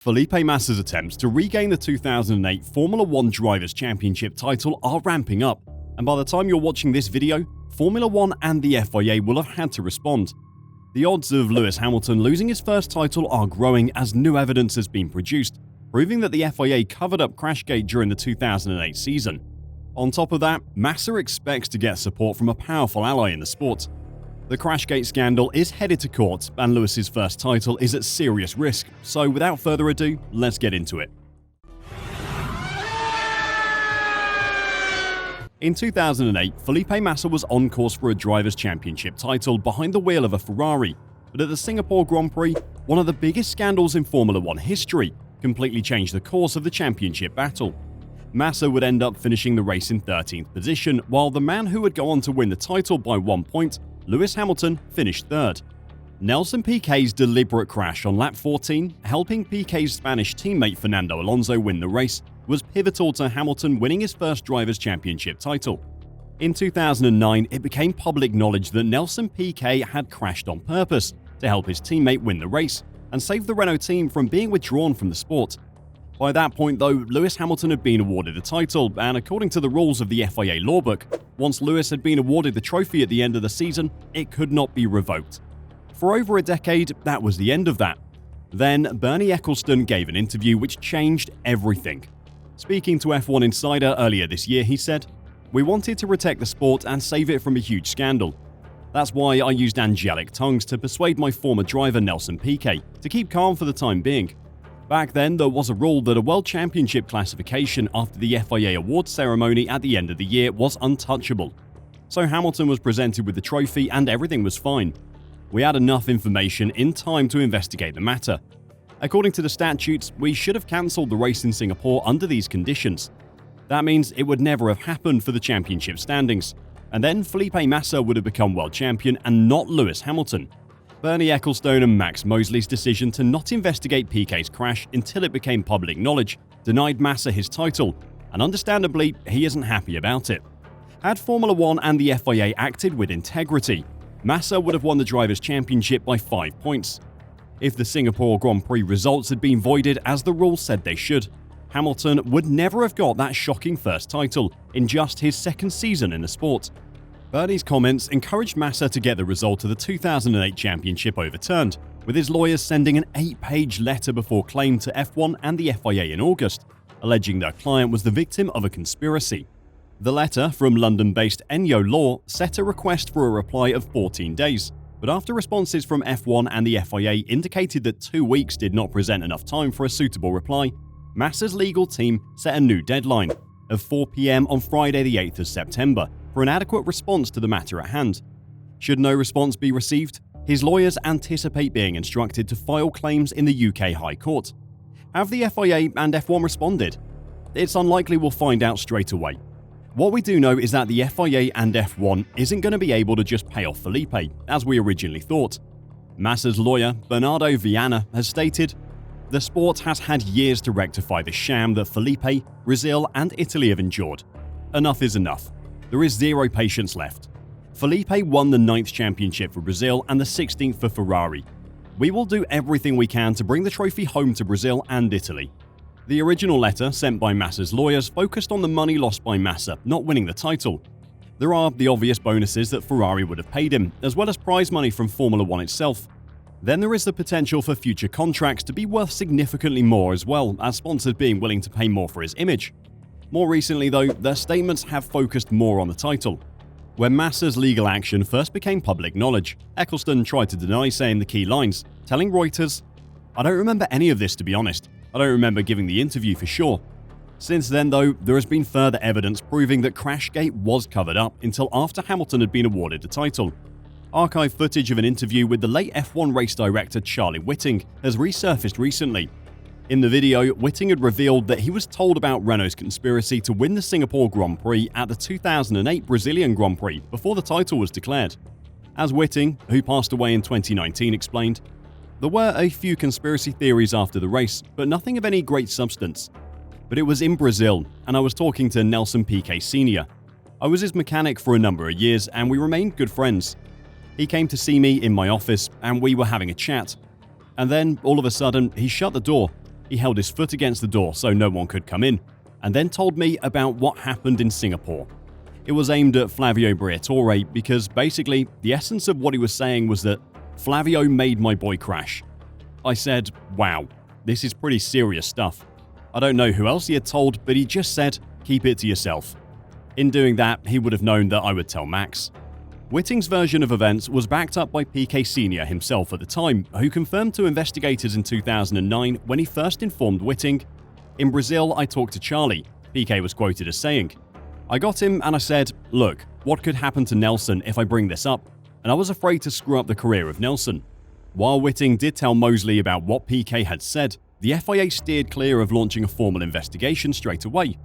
Felipe Massa's attempts to regain the 2008 Formula 1 Drivers' Championship title are ramping up, and by the time you're watching this video, Formula 1 and the FIA will have had to respond. The odds of Lewis Hamilton losing his first title are growing as new evidence has been produced, proving that the FIA covered up crashgate during the 2008 season. On top of that, Massa expects to get support from a powerful ally in the sport. The crashgate scandal is headed to court, and Lewis's first title is at serious risk, so without further ado, let's get into it. In 2008, Felipe Massa was on course for a Drivers' Championship title behind the wheel of a Ferrari, but at the Singapore Grand Prix, one of the biggest scandals in Formula 1 history completely changed the course of the championship battle. Massa would end up finishing the race in 13th position, while the man who would go on to win the title by 1 point, Lewis Hamilton, finished third. Nelson Piquet's deliberate crash on lap 14, helping Piquet's Spanish teammate Fernando Alonso win the race, was pivotal to Hamilton winning his first Drivers' Championship title. In 2009, it became public knowledge that Nelson Piquet had crashed on purpose to help his teammate win the race and save the Renault team from being withdrawn from the sport. By that point, though, Lewis Hamilton had been awarded the title, and according to the rules of the FIA lawbook, once Lewis had been awarded the trophy at the end of the season, it could not be revoked. For over a decade, that was the end of that. Then, Bernie Ecclestone gave an interview which changed everything. Speaking to F1 Insider earlier this year, he said, "We wanted to protect the sport and save it from a huge scandal. That's why I used angelic tongues to persuade my former driver Nelson Piquet to keep calm for the time being. Back then, there was a rule that a World Championship classification after the FIA awards ceremony at the end of the year was untouchable. So Hamilton was presented with the trophy and everything was fine. We had enough information in time to investigate the matter. According to the statutes, we should have cancelled the race in Singapore under these conditions. That means it would never have happened for the championship standings. And then Felipe Massa would have become world champion and not Lewis Hamilton." Bernie Ecclestone and Max Mosley's decision to not investigate Piquet's crash until it became public knowledge denied Massa his title, and understandably, he isn't happy about it. Had Formula 1 and the FIA acted with integrity, Massa would have won the Drivers' Championship by 5 points. If the Singapore Grand Prix results had been voided as the rules said they should, Hamilton would never have got that shocking first title in just his second season in the sport. Bernie's comments encouraged Massa to get the result of the 2008 championship overturned, with his lawyers sending an 8-page letter before claim to F1 and the FIA in August, alleging their client was the victim of a conspiracy. The letter, from London-based Enyo Law, set a request for a reply of 14 days, but after responses from F1 and the FIA indicated that 2 weeks did not present enough time for a suitable reply, Massa's legal team set a new deadline of 4 p.m. on Friday the 8th of September for an adequate response to the matter at hand. Should no response be received, his lawyers anticipate being instructed to file claims in the UK High Court. Have the FIA and F1 responded? It's unlikely we'll find out straight away. What we do know is that the FIA and F1 isn't going to be able to just pay off Felipe, as we originally thought. Massa's lawyer, Bernardo Viana, has stated, "The sport has had years to rectify the sham that Felipe, Brazil and Italy have endured. Enough is enough. There is zero patience left. Felipe won the 9th championship for Brazil and the 16th for Ferrari. We will do everything we can to bring the trophy home to Brazil and Italy." The original letter, sent by Massa's lawyers, focused on the money lost by Massa not winning the title. There are the obvious bonuses that Ferrari would have paid him, as well as prize money from Formula 1 itself. Then there is the potential for future contracts to be worth significantly more as well, as sponsors being willing to pay more for his image. More recently, though, their statements have focused more on the title. When Massa's legal action first became public knowledge, Ecclestone tried to deny saying the key lines, telling Reuters, "I don't remember any of this, to be honest. I don't remember giving the interview for sure." Since then, though, there has been further evidence proving that crashgate was covered up until after Hamilton had been awarded the title. Archive footage of an interview with the late F1 race director Charlie Whiting has resurfaced recently. In the video, Whiting had revealed that he was told about Renault's conspiracy to win the Singapore Grand Prix at the 2008 Brazilian Grand Prix before the title was declared. As Whiting, who passed away in 2019, explained, "There were a few conspiracy theories after the race, but nothing of any great substance. But it was in Brazil, and I was talking to Nelson Piquet Sr. I was his mechanic for a number of years, and we remained good friends. He came to see me in my office, and we were having a chat. And then, all of a sudden, he shut the door. He held his foot against the door so no one could come in, and then told me about what happened in Singapore. It was aimed at Flavio Briatore because basically the essence of what he was saying was that Flavio made my boy crash. I said, wow, this is pretty serious stuff. I don't know who else he had told, but he just said, keep it to yourself. In doing that, he would have known that I would tell Max. Whiting's version of events was backed up by Piquet Sr. himself at the time, who confirmed to investigators in 2009 when he first informed Whiting, "In Brazil, I talked to Charlie," Piquet was quoted as saying. "I got him and I said, look, what could happen to Nelson if I bring this up? And I was afraid to screw up the career of Nelson." While Whiting did tell Mosley about what Piquet had said, the FIA steered clear of launching a formal investigation straight away.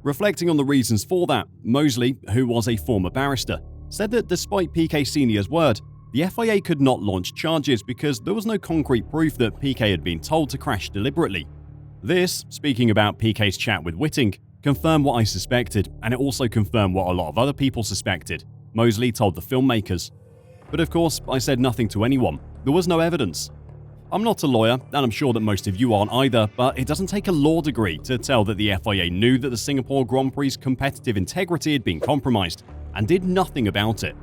Reflecting on the reasons for that, Mosley, who was a former barrister, said that despite Piquet Sr.'s word, the FIA could not launch charges because there was no concrete proof that Piquet had been told to crash deliberately. This, speaking about Piquet's chat with Whiting, confirmed what I suspected, and it also confirmed what a lot of other people suspected, Mosley told the filmmakers. But of course, I said nothing to anyone. There was no evidence. I'm not a lawyer, and I'm sure that most of you aren't either, but it doesn't take a law degree to tell that the FIA knew that the Singapore Grand Prix's competitive integrity had been compromised, and did nothing about it.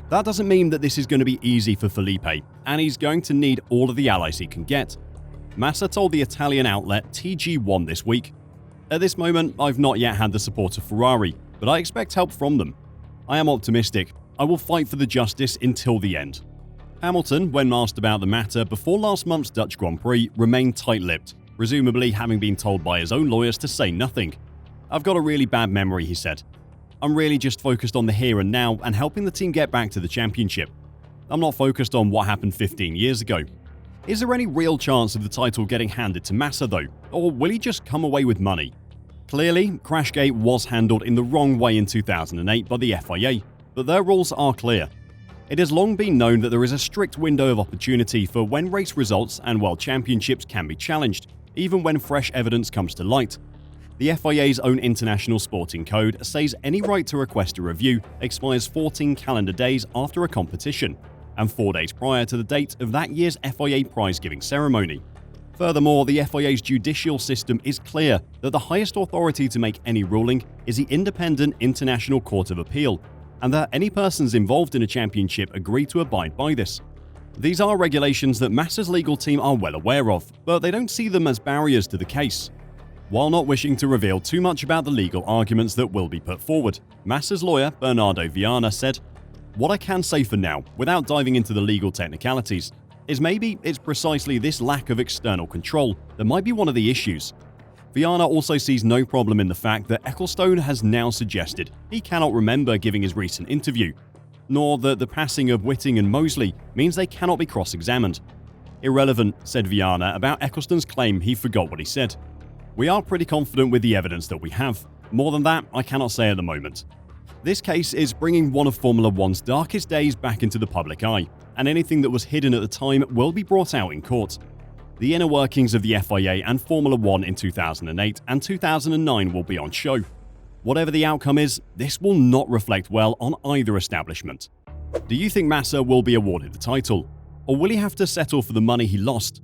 That doesn't mean that this is going to be easy for Felipe, and he's going to need all of the allies he can get. Massa told the Italian outlet TG1 this week, "At this moment, I've not yet had the support of Ferrari, but I expect help from them. I am optimistic. I will fight for the justice until the end." Hamilton, when asked about the matter before last month's Dutch Grand Prix, remained tight-lipped, presumably having been told by his own lawyers to say nothing. "I've got a really bad memory," he said. "I'm really just focused on the here and now and helping the team get back to the championship. I'm not focused on what happened 15 years ago." Is there any real chance of the title getting handed to Massa though, or will he just come away with money? Clearly, Crashgate was handled in the wrong way in 2008 by the FIA, but their rules are clear. It has long been known that there is a strict window of opportunity for when race results and world championships can be challenged, even when fresh evidence comes to light. The FIA's own International Sporting Code says any right to request a review expires 14 calendar days after a competition, and 4 days prior to the date of that year's FIA prize-giving ceremony. Furthermore, the FIA's judicial system is clear that the highest authority to make any ruling is the Independent International Court of Appeal, and that any persons involved in a championship agree to abide by this. These are regulations that Massa's legal team are well aware of, but they don't see them as barriers to the case. While not wishing to reveal too much about the legal arguments that will be put forward, Massa's lawyer, Bernardo Viana, said, "What I can say for now, without diving into the legal technicalities, is maybe it's precisely this lack of external control that might be one of the issues." Viana also sees no problem in the fact that Ecclestone has now suggested he cannot remember giving his recent interview, nor that the passing of Whiting and Mosley means they cannot be cross-examined. "Irrelevant," said Viana about Ecclestone's claim he forgot what he said. "We are pretty confident with the evidence that we have. More than that, I cannot say at the moment." This case is bringing one of Formula One's darkest days back into the public eye, and anything that was hidden at the time will be brought out in court. The inner workings of the FIA and Formula One in 2008 and 2009 will be on show. Whatever the outcome is, this will not reflect well on either establishment. Do you think Massa will be awarded the title? Or will he have to settle for the money he lost?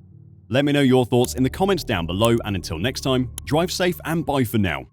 Let me know your thoughts in the comments down below, and until next time, drive safe and bye for now.